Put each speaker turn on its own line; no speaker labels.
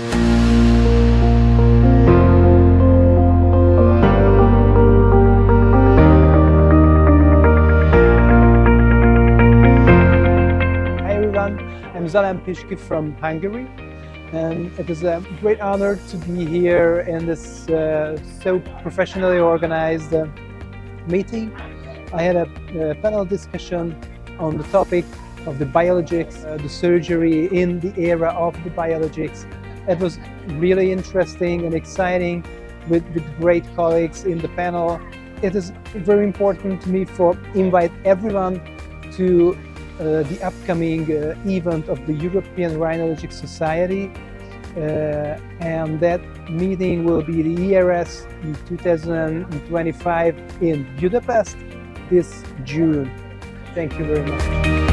Hi everyone, I'm Zalan Piski from Hungary, and it is a great honor to be here in this so professionally organized meeting. I had a panel discussion on the topic of the biologics, the surgery in the era of the biologics. It was really interesting and exciting with great colleagues in the panel. It is very important to me to invite everyone to the upcoming event of the European Rhinologic Society, and that meeting will be the ERS in 2025 in Budapest this June. Thank you very much.